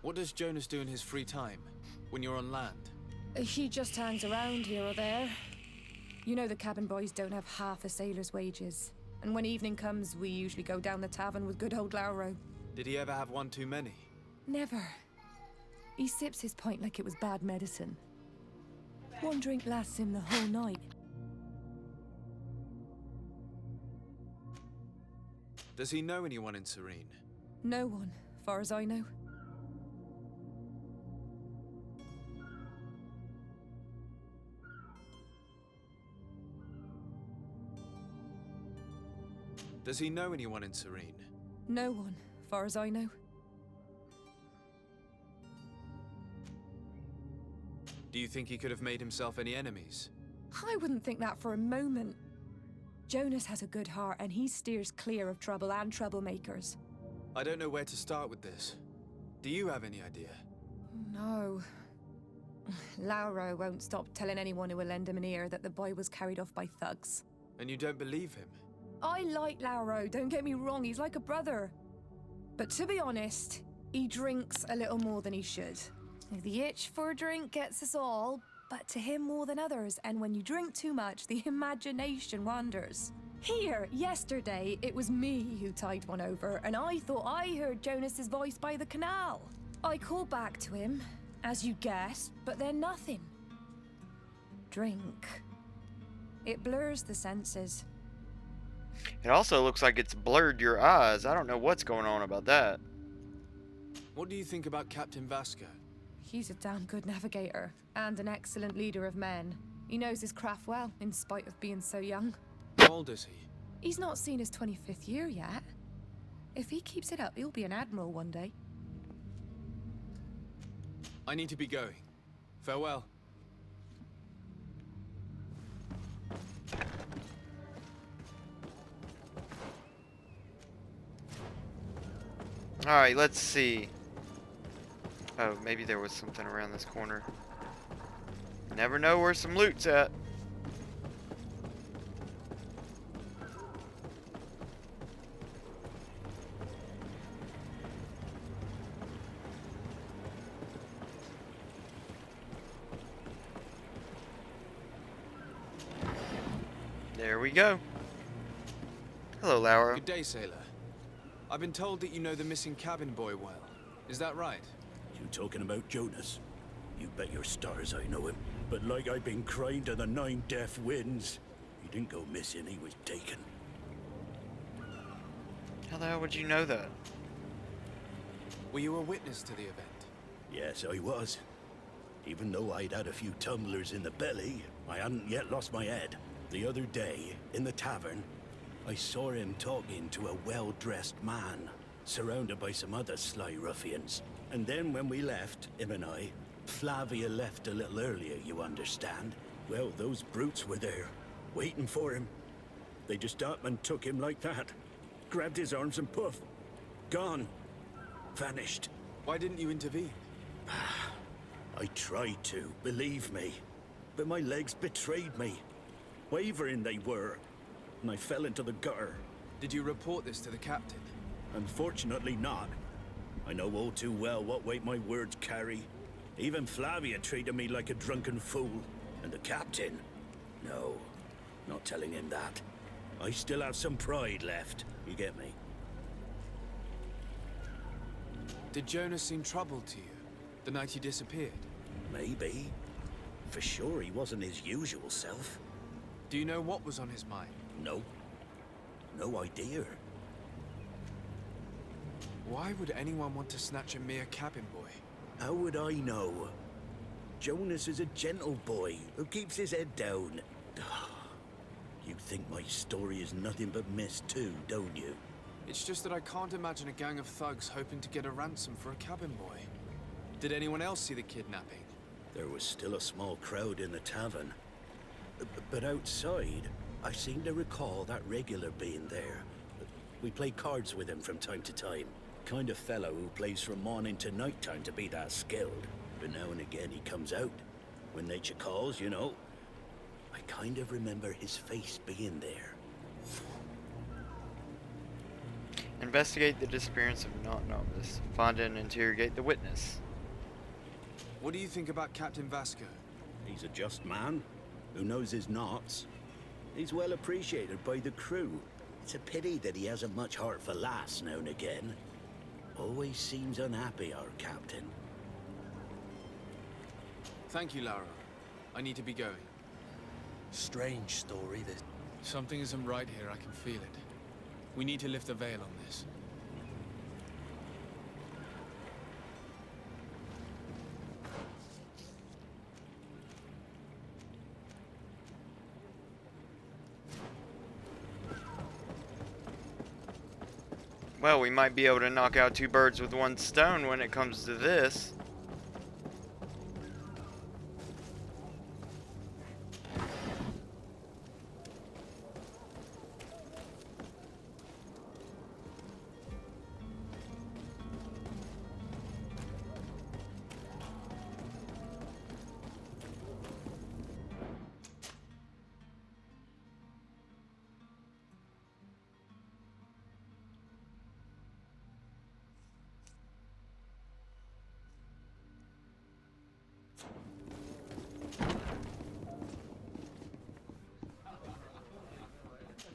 What does Jonas do in his free time, when you're on land? He just hangs around here or there. You know the cabin boys don't have half a sailor's wages. And when evening comes, we usually go down the tavern with good old Lauro. Did he ever have one too many? Never. He sips his pint like it was bad medicine. One drink lasts him the whole night. Does he know anyone in Serene? No one, far as I know. Does he know anyone in Serene? No one, far as I know. Do you think he could have made himself any enemies? I wouldn't think that for a moment. Jonas has a good heart and he steers clear of trouble and troublemakers. I don't know where to start with this. Do you have any idea? No. Lauro won't stop telling anyone who will lend him an ear that the boy was carried off by thugs. And you don't believe him? I like Lauro, don't get me wrong, he's like a brother. But to be honest, he drinks a little more than he should. The itch for a drink gets us all, but to him more than others, and when you drink too much, the imagination wanders. Here, yesterday, it was me who tied one over, and I thought I heard Jonas's voice by the canal. I called back to him, as you guessed, but then nothing. Drink. It blurs the senses. It also looks like it's blurred your eyes. I don't know what's going on about that. What do you think about Captain Vasco? He's a damn good navigator, and an excellent leader of men. He knows his craft well, in spite of being so young. How old is he? He's not seen his 25th year yet. If he keeps it up, he'll be an admiral one day. I need to be going. Farewell. Alright, let's see. Oh, maybe there was something around this corner. Never know where some loot's at. There we go. Hello, Laura. Good day, sailor. I've been told that you know the missing cabin boy well. Is that right? You talking about Jonas? You bet your stars I know him. But like I've been crying to the 9 deaf winds, he didn't go missing, he was taken. How the hell would you know that? Were you a witness to the event? Yes, I was. Even though I'd had a few tumblers in the belly, I hadn't yet lost my head. The other day, in the tavern, I saw him talking to a well-dressed man, surrounded by some other sly ruffians. And then when we left, him and I, Flavia left a little earlier, you understand? Well, those brutes were there, waiting for him. They just up and took him like that. Grabbed his arms and poof. Gone. Vanished. Why didn't you intervene? I tried to, believe me. But my legs betrayed me. Wavering they were, and I fell into the gutter. Did you report this to the captain? Unfortunately not. I know all too well what weight my words carry. Even Flavia treated me like a drunken fool. And the captain? No, not telling him that. I still have some pride left, you get me? Did Jonas seem troubled to you, the night he disappeared? Maybe. For sure he wasn't his usual self. Do you know what was on his mind? No. No idea. Why would anyone want to snatch a mere cabin boy? How would I know? Jonas is a gentle boy who keeps his head down. You think my story is nothing but mist too, don't you? It's just that I can't imagine a gang of thugs hoping to get a ransom for a cabin boy. Did anyone else see the kidnapping? There was still a small crowd in the tavern. But outside, I seem to recall that regular being there. We play cards with him from time to time. Kind of fellow who plays from morning to night time to be that skilled. But now and again he comes out. When nature calls, you know. I kind of remember his face being there. And Investigate the disappearance of not-novice. Find and interrogate the witness. What do you think about Captain Vasco? He's a just man who knows his knots. He's well appreciated by the crew. It's a pity that he hasn't much heart for laughs now and again. Always seems unhappy, our captain. Thank you, Lauro. I need to be going. Strange story, this. Something isn't right here, I can feel it. We need to lift the veil on this. Well, we might be able to knock out two birds with one stone when it comes to this.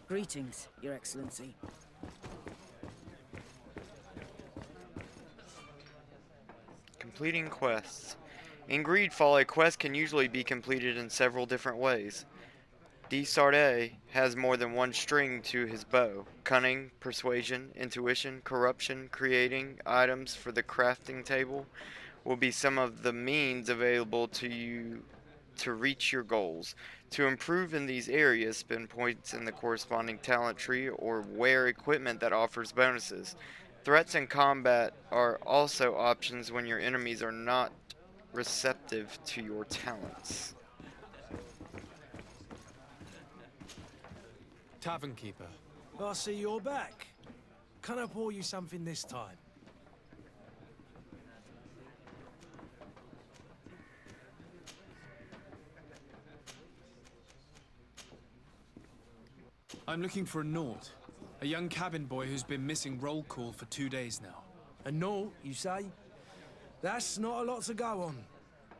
Greetings, Your Excellency. Completing quests. In GreedFall, a quest can usually be completed in several different ways. D. Sardet has more than one string to his bow. Cunning, persuasion, intuition, corruption, creating items for the crafting table will be some of the means available to you to reach your goals. To improve in these areas, spend points in the corresponding talent tree or wear equipment that offers bonuses. Threats in combat are also options when your enemies are not receptive to your talents. Tavern keeper. I see you're back. Can I pour you something this time? I'm looking for a Naut. A young cabin boy who's been missing roll call for 2 days now. A Naut, you say? That's not a lot to go on.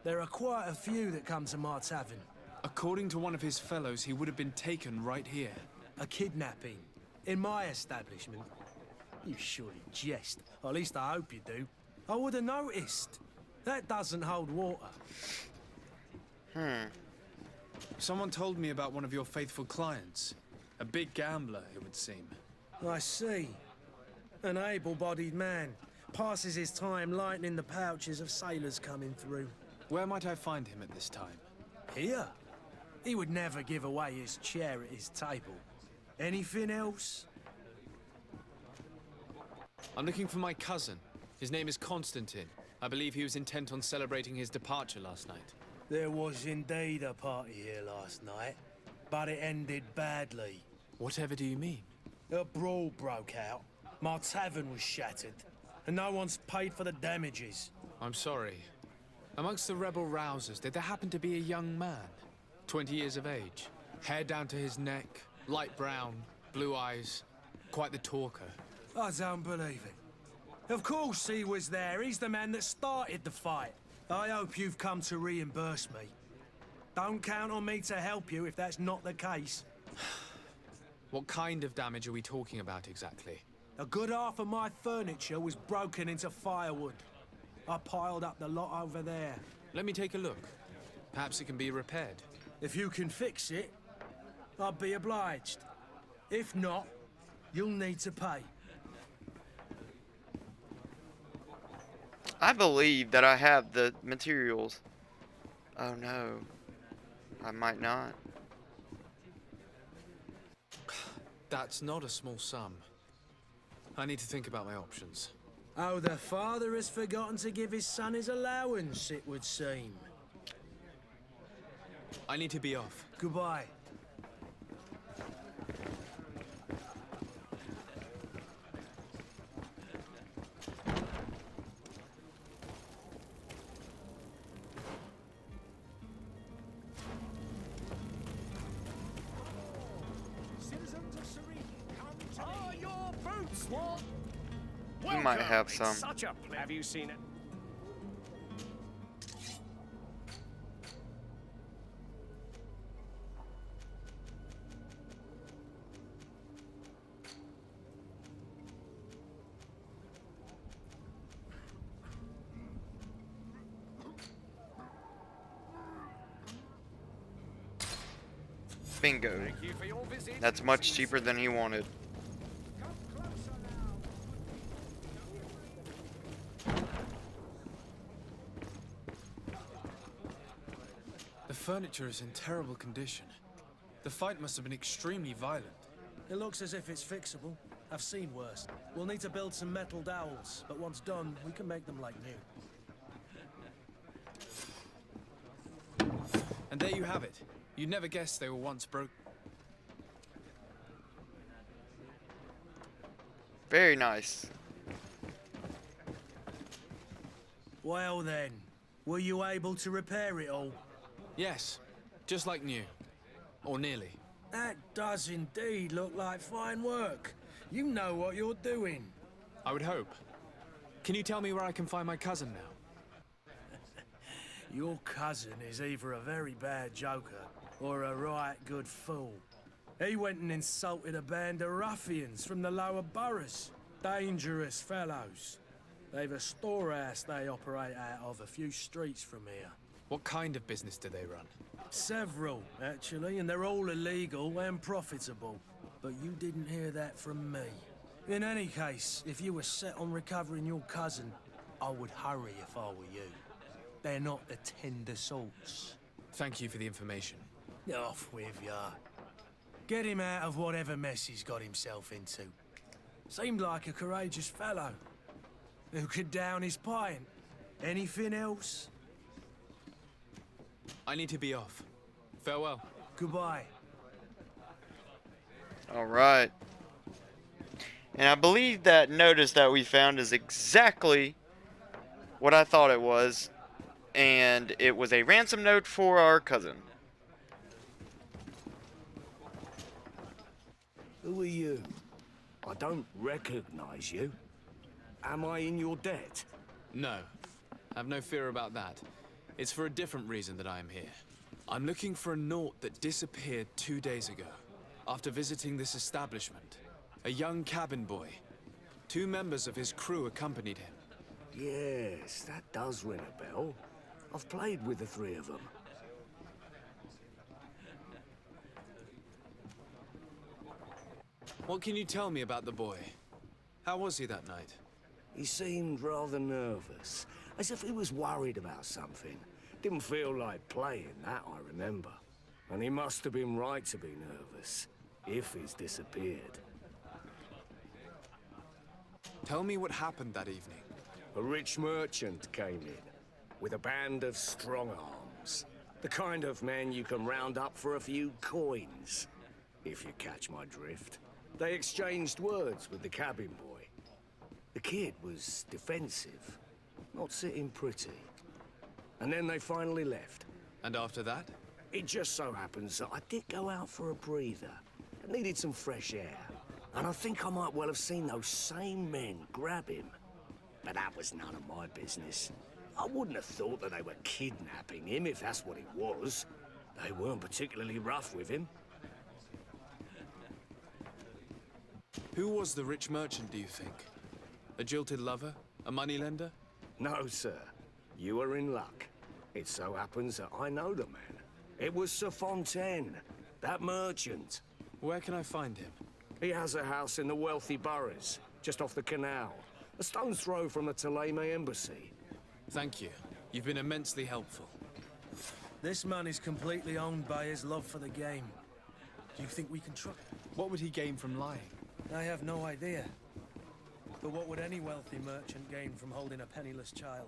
There are quite a few that come to my tavern. According to one of his fellows, he would have been taken right here. A kidnapping. In my establishment. You surely jest. Or at least I hope you do. I would have noticed. That doesn't hold water. Someone told me about one of your faithful clients. A big gambler, it would seem. I see. An able-bodied man. Passes his time lightening the pouches of sailors coming through. Where might I find him at this time? Here? He would never give away his chair at his table. Anything else? I'm looking for my cousin. His name is Constantine. I believe he was intent on celebrating his departure last night. There was indeed a party here last night, but it ended badly. Whatever do you mean? A brawl broke out. My tavern was shattered, and no one's paid for the damages. I'm sorry. Amongst the rebel rousers, did there happen to be a young man? 20 years of age. Hair down to his neck, light brown, blue eyes. Quite the talker. I don't believe it. Of course he was there. He's the man that started the fight. I hope you've come to reimburse me. Don't count on me to help you if that's not the case. What kind of damage are we talking about exactly? A good half of my furniture was broken into firewood. I piled up the lot over there. Let me take a look. Perhaps it can be repaired. If you can fix it, I'll be obliged. If not, you'll need to pay. I believe that I have the materials. Oh no. I might not. That's not a small sum. I need to think about my options. Oh, the father has forgotten to give his son his allowance, it would seem. I need to be off. Goodbye. Citizens of Serene, come to me. Are your boots what? He might have It's some. such a have you seen it? Bingo. Thank you for your visit. That's much cheaper than he wanted. The furniture is in terrible condition. The fight must have been extremely violent. It looks as if it's fixable. I've seen worse. We'll need to build some metal dowels, but once done, we can make them like new. And there you have it. You'd never guess they were once broke. Very nice. Well then, were you able to repair it all? Yes, just like new. Or nearly. That does indeed look like fine work. You know what you're doing. I would hope. Can you tell me where I can find my cousin now? Your cousin is either a very bad joker or a right good fool. He went and insulted a band of ruffians from the lower boroughs. Dangerous fellows. They've a storehouse they operate out of a few streets from here. What kind of business do they run? Several, actually, and they're all illegal and profitable. But you didn't hear that from me. In any case, if you were set on recovering your cousin, I would hurry if I were you. They're not the tender sorts. Thank you for the information. Off with ya. Get him out of whatever mess he's got himself into. Seemed like a courageous fellow. Who could down his pint. Anything else? I need to be off. Farewell. Goodbye. Alright. And I believe that notice that we found is exactly what I thought it was. And it was a ransom note for our cousin. Who are you? I don't recognize you. Am I in your debt? No. Have no fear about that. It's for a different reason that I am here. I'm looking for a Naut that disappeared 2 days ago, after visiting this establishment. A young cabin boy. 2 members of his crew accompanied him. Yes, that does ring a bell. I've played with the 3 of them. What can you tell me about the boy? How was he that night? He seemed rather nervous, as if he was worried about something. Didn't feel like playing, that I remember. And he must have been right to be nervous, if he's disappeared. Tell me what happened that evening. A rich merchant came in, with a band of strong arms. The kind of men you can round up for a few coins, if you catch my drift. They exchanged words with the cabin boy. The kid was defensive, not sitting pretty. And then they finally left. And after that? It just so happens that I did go out for a breather. I needed some fresh air. And I think I might well have seen those same men grab him. But that was none of my business. I wouldn't have thought that they were kidnapping him, if that's what it was. They weren't particularly rough with him. Who was the rich merchant, do you think? A jilted lover? A moneylender? No, sir. You are in luck. It so happens that I know the man. It was Sir Fontaine, that merchant. Where can I find him? He has a house in the wealthy boroughs, just off the canal. A stone's throw from the Thélème embassy. Thank you. You've been immensely helpful. This man is completely owned by his love for the game. Do you think we can trust? What would he gain from lying? I have no idea. But what would any wealthy merchant gain from holding a penniless child?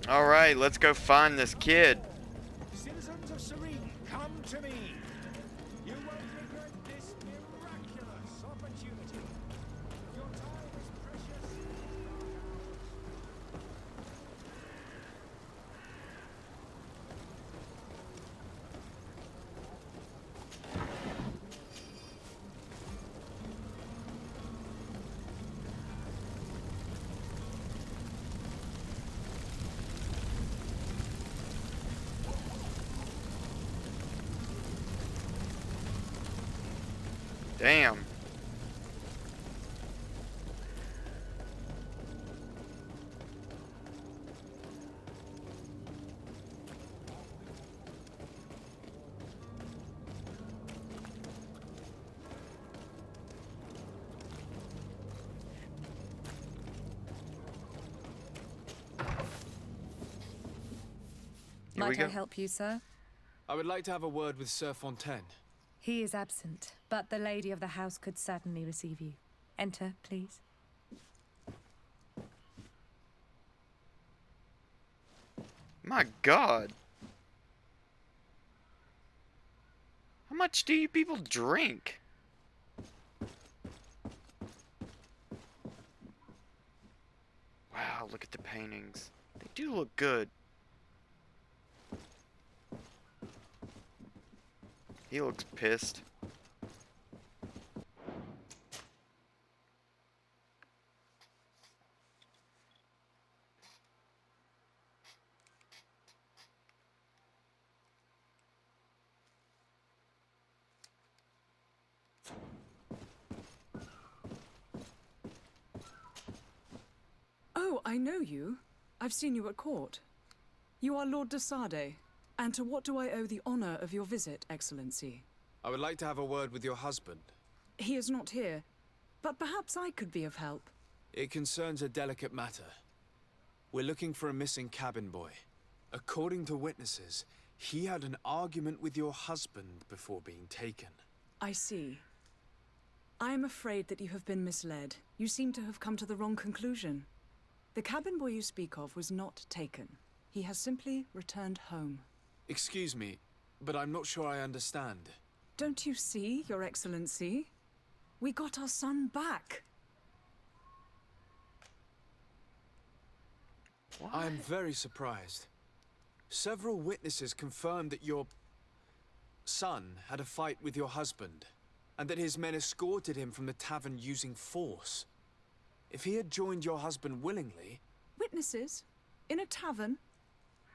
Alright, let's go find this kid. Citizens of Serene, come to me. You won't regret this miraculous opportunity. Damn. Here we Might I go. help you, sir? I would like to have a word with Sir Fontaine. He is absent, but the lady of the house could certainly receive you. Enter, please. My God. How much do you people drink? Wow, look at the paintings. They do look good. He looks pissed. Oh, I know you. I've seen you at court. You are Lord de Sade. And to what do I owe the honor of your visit, Excellency? I would like to have a word with your husband. He is not here, but perhaps I could be of help. It concerns a delicate matter. We're looking for a missing cabin boy. According to witnesses, he had an argument with your husband before being taken. I see. I am afraid that you have been misled. You seem to have come to the wrong conclusion. The cabin boy you speak of was not taken. He has simply returned home. Excuse me, but I'm not sure I understand. Don't you see, Your Excellency? We got our son back. What? I am very surprised. Several witnesses confirmed that your son had a fight with your husband, and that his men escorted him from the tavern using force. If he had joined your husband willingly... Witnesses? In a tavern?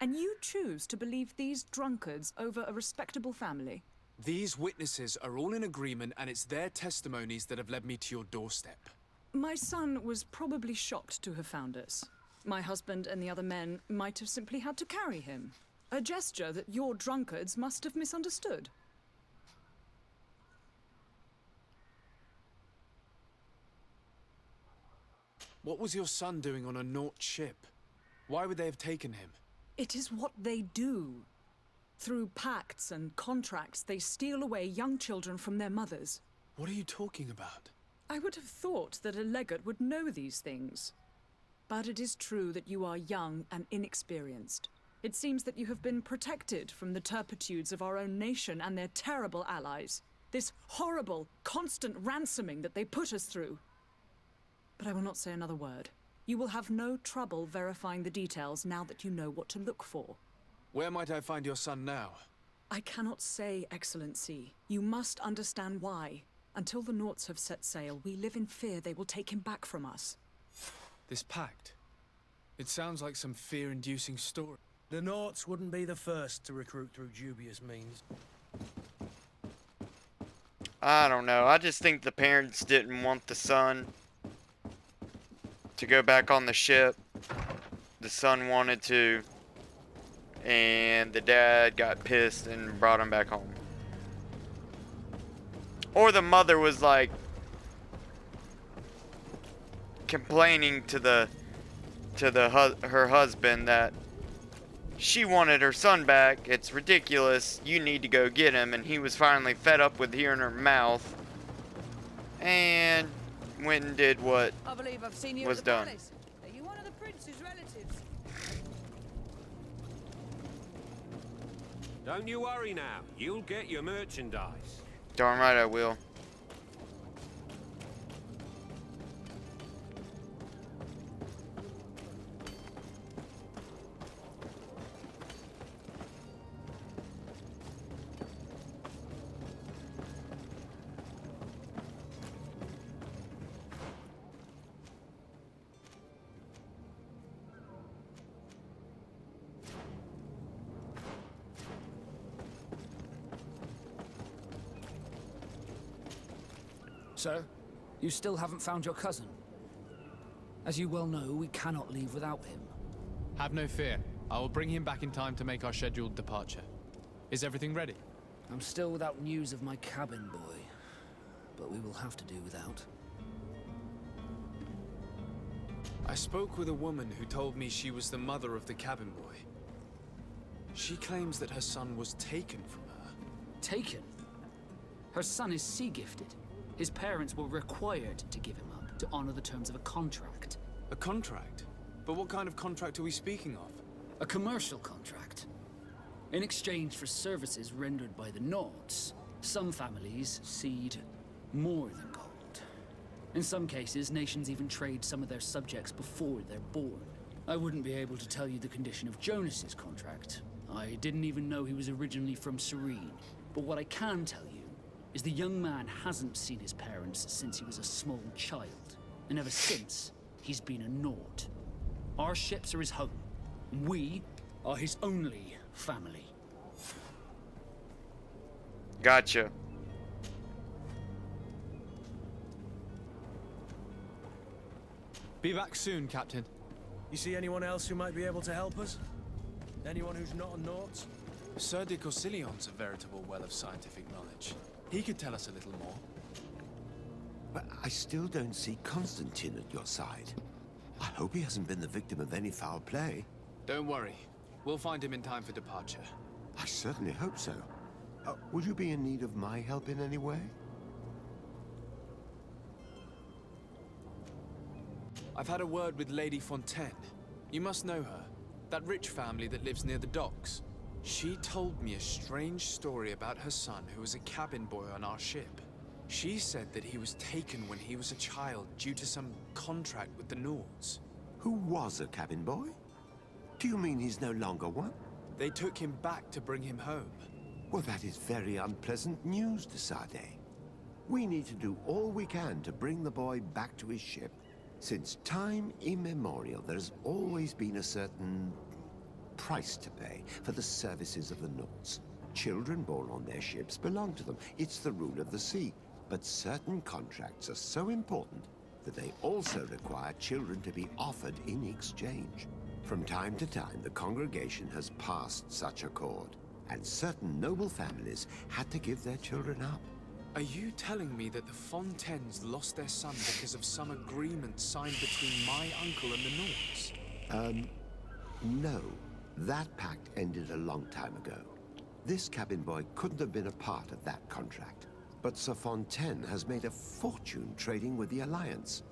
And you choose to believe these drunkards over a respectable family? These witnesses are all in agreement, and it's their testimonies that have led me to your doorstep. My son was probably shocked to have found us. My husband and the other men might have simply had to carry him. A gesture that your drunkards must have misunderstood. What was your son doing on a Naut ship? Why would they have taken him? It is what they do. Through pacts and contracts, they steal away young children from their mothers. What are you talking about? I would have thought that a legate would know these things. But it is true that you are young and inexperienced. It seems that you have been protected from the turpitudes of our own nation and their terrible allies. This horrible, constant ransoming that they put us through. But I will not say another word. You will have no trouble verifying the details now that you know what to look for. Where might I find your son now? I cannot say, Excellency. You must understand why. Until the Nauts have set sail, we live in fear they will take him back from us. This pact? It sounds like some fear-inducing story. The Nauts wouldn't be the first to recruit through dubious means. I don't know. I just think the parents didn't want the son to go back on the ship. The son wanted to, and the dad got pissed and brought him back home. Or the mother was like complaining to her husband that she wanted her son back. It's ridiculous. You need to go get him. And he was finally fed up with hearing her mouth and went and did what I believe I've seen you was at the done. palace. Are you one of the prince's relatives? Don't you worry now. You'll get your merchandise. Darn right I will. Sir, you still haven't found your cousin. As you well know, we cannot leave without him. Have no fear. I will bring him back in time to make our scheduled departure. Is everything ready? I'm still without news of my cabin boy, but we will have to do without. I spoke with a woman who told me she was the mother of the cabin boy. She claims that her son was taken from her. Taken? Her son is sea-gifted. His parents were required to give him up to honor the terms of a contract. A contract? But what kind of contract are we speaking of? A commercial contract. In exchange for services rendered by the Nords, some families cede more than gold. In some cases, nations even trade some of their subjects before they're born. I wouldn't be able to tell you the condition of Jonas's contract. I didn't even know he was originally from Serene. But what I can tell you is the young man hasn't seen his parents since he was a small child. And ever since, he's been a Nord. Our ships are his home. And we are his only family. Gotcha. Be back soon, Captain. You see anyone else who might be able to help us? Anyone who's not a Naut? Sir de Corsillion's a veritable well of scientific knowledge. He could tell us a little more. But I still don't see Constantine at your side. I hope he hasn't been the victim of any foul play. Don't worry. We'll find him in time for departure. I certainly hope so. Would you be in need of my help in any way? I've had a word with Lady Fontaine. You must know her. That rich family that lives near the docks. She told me a strange story about her son who was a cabin boy on our ship. She said that he was taken when he was a child due to some contract with the Nords. Who was a cabin boy? Do you mean he's no longer one? They took him back to bring him home. Well, that is very unpleasant news, de Sade. We need to do all we can to bring the boy back to his ship. Since time immemorial, there's always been a certain price to pay for the services of the Nords. Children born on their ships belong to them. It's the rule of the sea. But certain contracts are so important that they also require children to be offered in exchange. From time to time, the congregation has passed such accord, and certain noble families had to give their children up. Are you telling me that the Fontaines lost their son because of some agreement signed between my uncle and the Nords? No. That pact ended a long time ago. This cabin boy couldn't have been a part of that contract. But Sir Fontaine has made a fortune trading with the Alliance,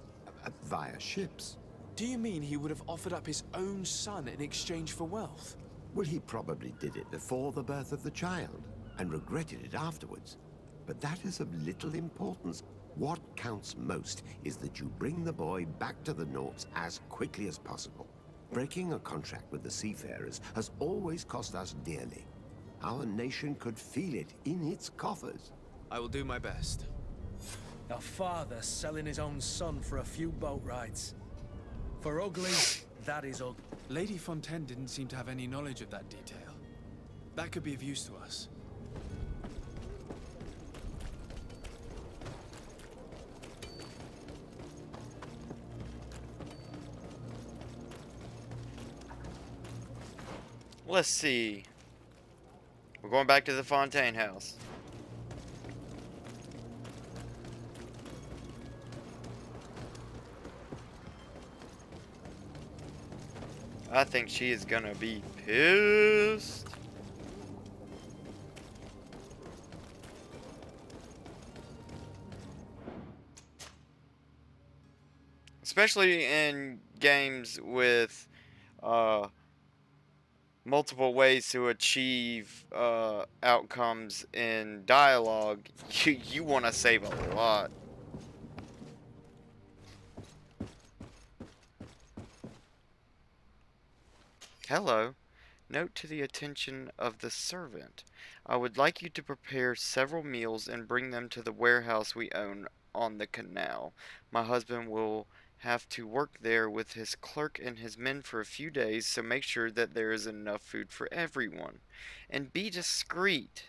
via ships. Do you mean he would have offered up his own son in exchange for wealth? Well, he probably did it before the birth of the child, and regretted it afterwards. But that is of little importance. What counts most is that you bring the boy back to the Nords as quickly as possible. Breaking a contract with the seafarers has always cost us dearly. Our nation could feel it in its coffers. I will do my best. A father selling his own son for a few boat rides. For ugly, that is ugly. Lady Fontaine didn't seem to have any knowledge of that detail. That could be of use to us. Let's see. We're going back to the Fontaine house. I think she is gonna be pissed. Especially in games with multiple ways to achieve outcomes in dialogue, you want to save a lot. Hello. Note to the attention of the servant. I would like you to prepare several meals and bring them to the warehouse we own on the canal. My husband will have to work there with his clerk and his men for a few days, so make sure that there is enough food for everyone. And be discreet.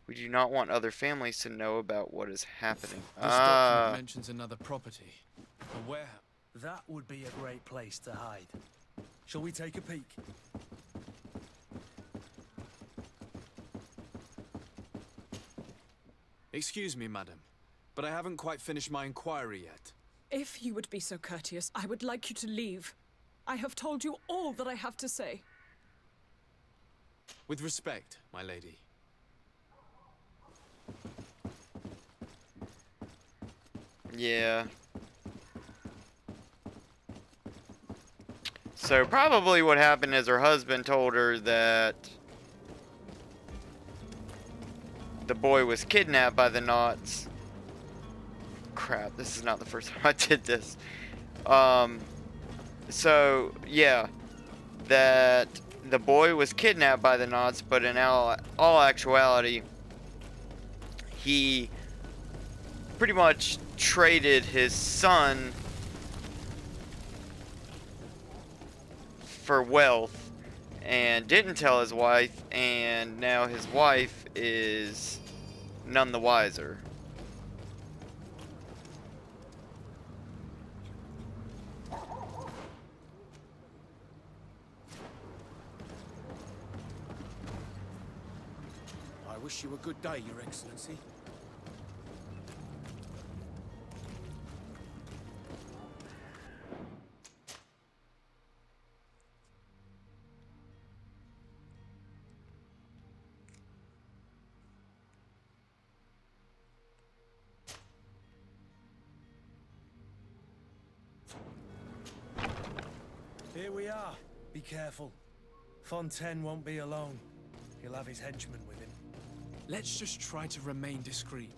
We do not want other families to know about what is happening. This document mentions another property. A warehouse. That would be a great place to hide. Shall we take a peek? Excuse me, madam, but I haven't quite finished my inquiry yet. If you would be so courteous, I would like you to leave. I have told you all that I have to say. With respect, my lady. Yeah. So probably what happened is her husband told her that the boy was kidnapped by the Knots. Crap, this is not the first time I did this. So, yeah. That the boy was kidnapped by the Knots, but in all actuality, he pretty much traded his son for wealth and didn't tell his wife, and now his wife is none the wiser. I wish you a good day, Your Excellency. Here we are. Be careful. Fontaine won't be alone. He'll have his henchmen with him. Let's just try to remain discreet.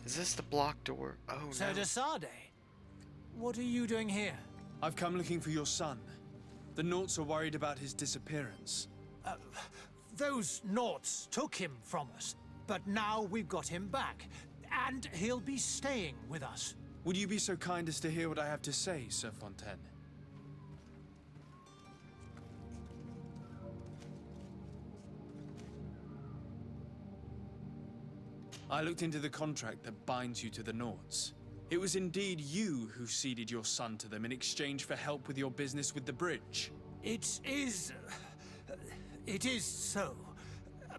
Is this the block door? Oh So no. de Sade, what are you doing here? I've come looking for your son. The Naughts are worried about his disappearance. Those Naughts took him from us, but now we've got him back, and he'll be staying with us. Would you be so kind as to hear what I have to say, Sir Fontaine? I looked into the contract that binds you to the Naughts. It was indeed you who ceded your son to them in exchange for help with your business with the bridge. It is so.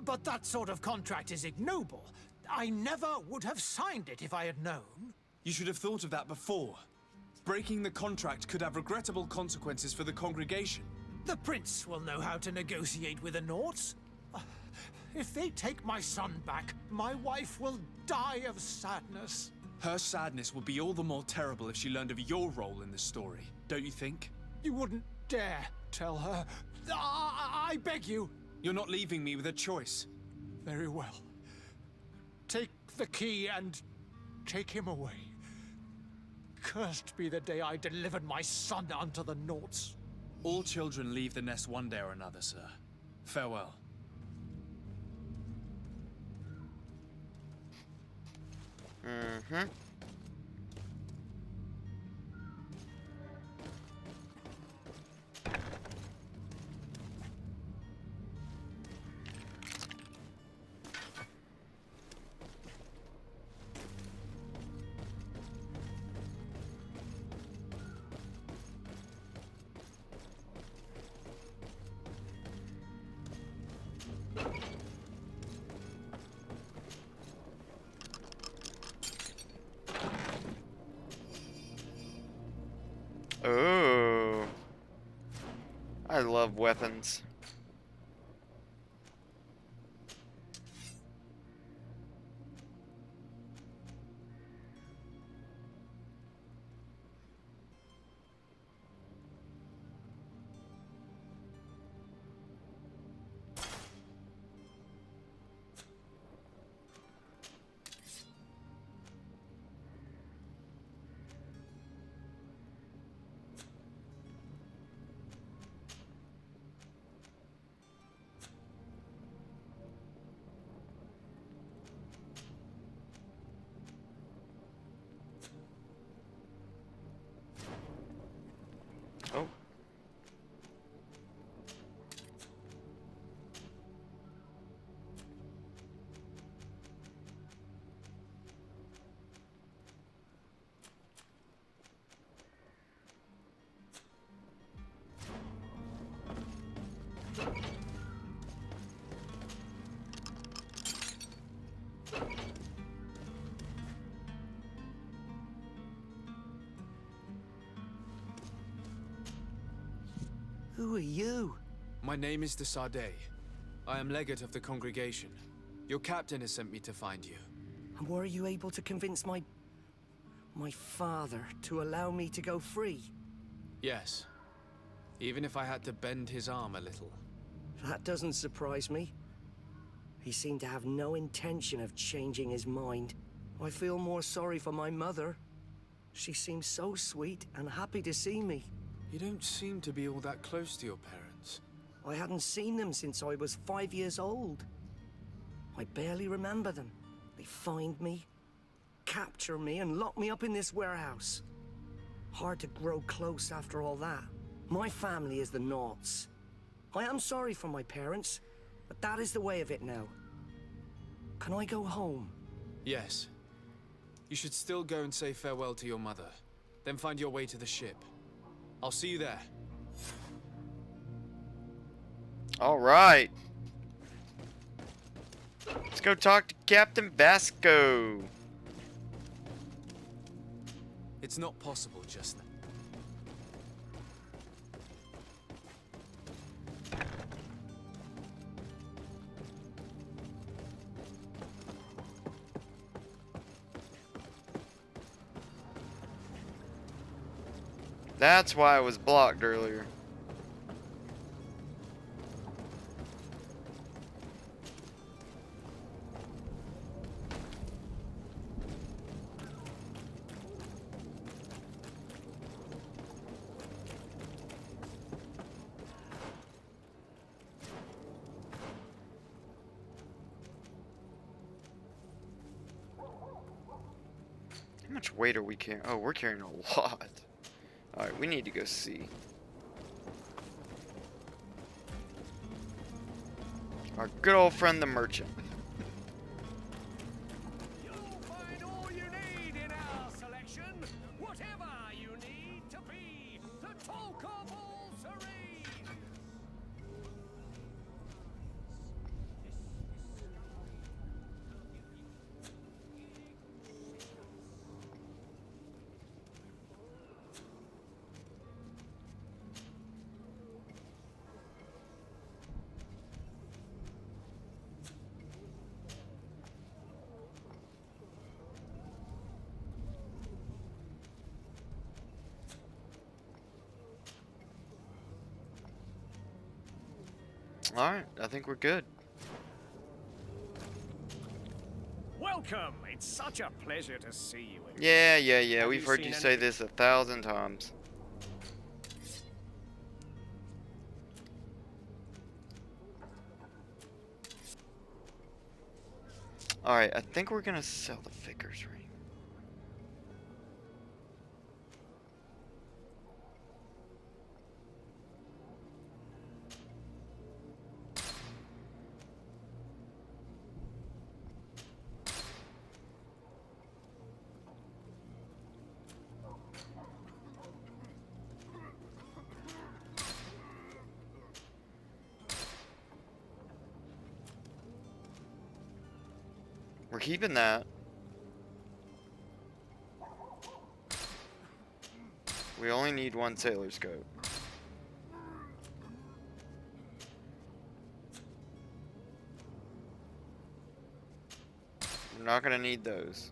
But that sort of contract is ignoble. I never would have signed it if I had known. You should have thought of that before. Breaking the contract could have regrettable consequences for the congregation. The prince will know how to negotiate with the Naughts. If they take my son back, my wife will die of sadness. Her sadness would be all the more terrible if she learned of your role in the story, don't you think? You wouldn't dare tell her. I beg you. You're not leaving me with a choice. Very well. Take the key and take him away. Cursed be the day I delivered my son unto the Naughts. All children leave the nest one day or another, sir. Farewell. Mm-hmm. Oh, I love weapons. Who are you? My name is de Sardet. I am legate of the congregation. Your captain has sent me to find you. And were you able to convince my father to allow me to go free? Yes. Even if I had to bend his arm a little. That doesn't surprise me. He seemed to have no intention of changing his mind. I feel more sorry for my mother. She seems so sweet and happy to see me. You don't seem to be all that close to your parents. I hadn't seen them since I was 5 years old. I barely remember them. They find me, capture me, and lock me up in this warehouse. Hard to grow close after all that. My family is the Naughts. I am sorry for my parents, but that is the way of it now. Can I go home? Yes. You should still go and say farewell to your mother. Then find your way to the ship. I'll see you there. All right. Let's go talk to Captain Vasco. It's not possible just now. That's why I was blocked earlier. How much weight are we carrying? Oh, we're carrying a lot. Alright, we need to go see. Our good old friend the merchant. You'll find all you need in our selection. Whatever you need to be the talk of all serene. Alright, I think we're good. Welcome. It's such a pleasure to see you again. Yeah. Have We've you heard seen you say anything? this 1,000 times. Alright, I think we're gonna sell the figures ring. We're keeping that. We only need one sailor's coat. We're not gonna need those.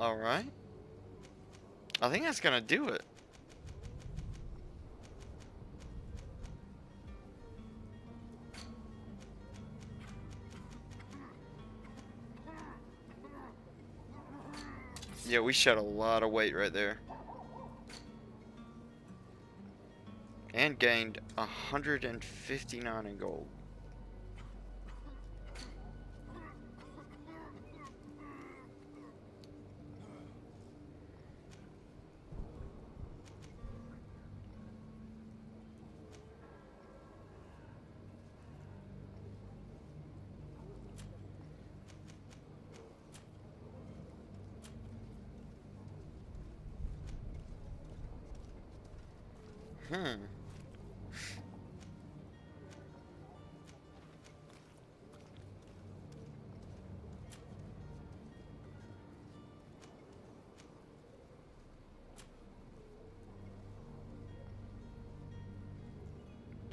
Alright. I think that's gonna do it. Yeah, we shed a lot of weight right there. And gained 159 in gold. Hmm.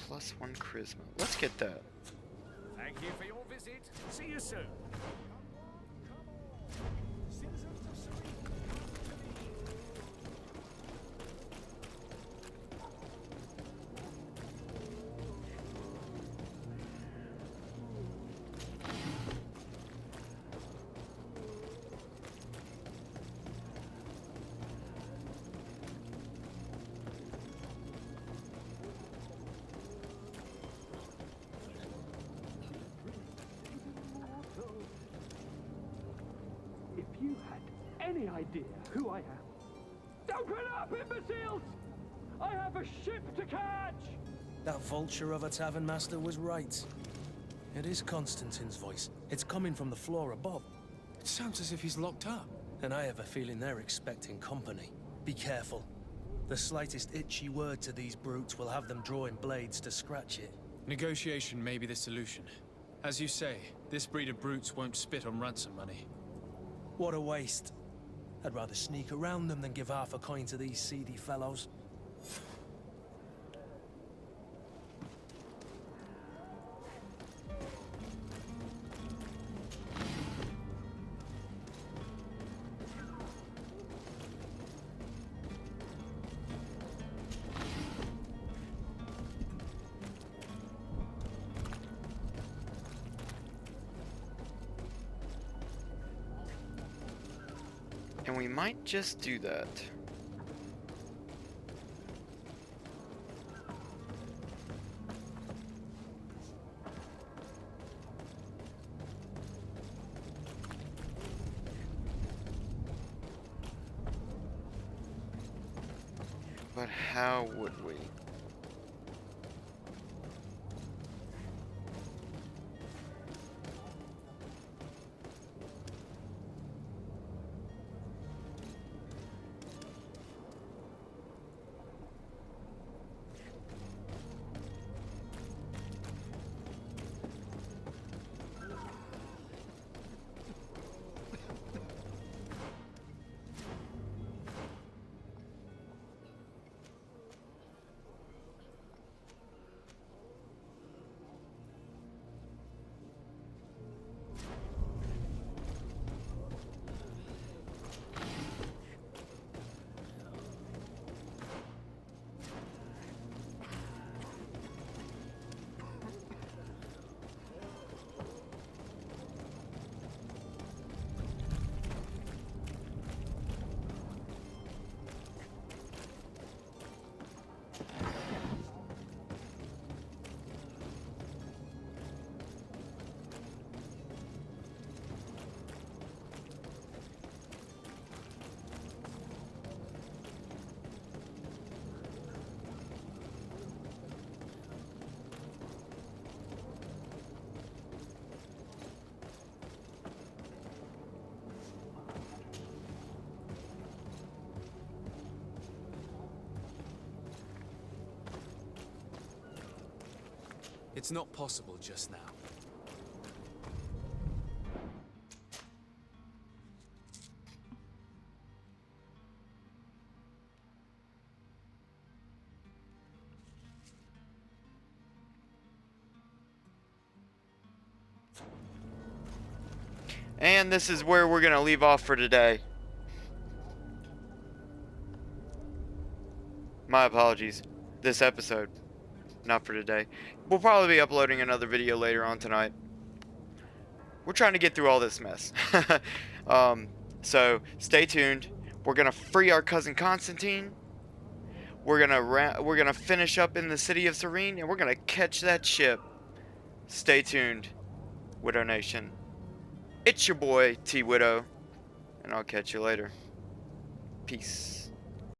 +1 charisma. Let's get that. Thank you for your visit. See you soon. If you had any idea who I am. Open up, imbeciles! I have a ship to catch! That vulture of a tavern master was right. It is Constantine's voice. It's coming from the floor above. It sounds as if he's locked up. And I have a feeling they're expecting company. Be careful. The slightest itchy word to these brutes will have them drawing blades to scratch it. Negotiation may be the solution. As you say, this breed of brutes won't spit on ransom money. What a waste. I'd rather sneak around them than give half a coin to these seedy fellows. And we might just do that. But how would we? It's not possible just now. And this is where we're going to leave off for today. My apologies. This episode. Not for today. We'll probably be uploading another video later on tonight. We're trying to get through all this mess. So stay tuned. We're gonna free our cousin Constantine. We're gonna finish up in the city of Serene, and we're gonna catch that ship. Stay tuned, Widow Nation. It's your boy T Widow, and I'll catch you later. Peace.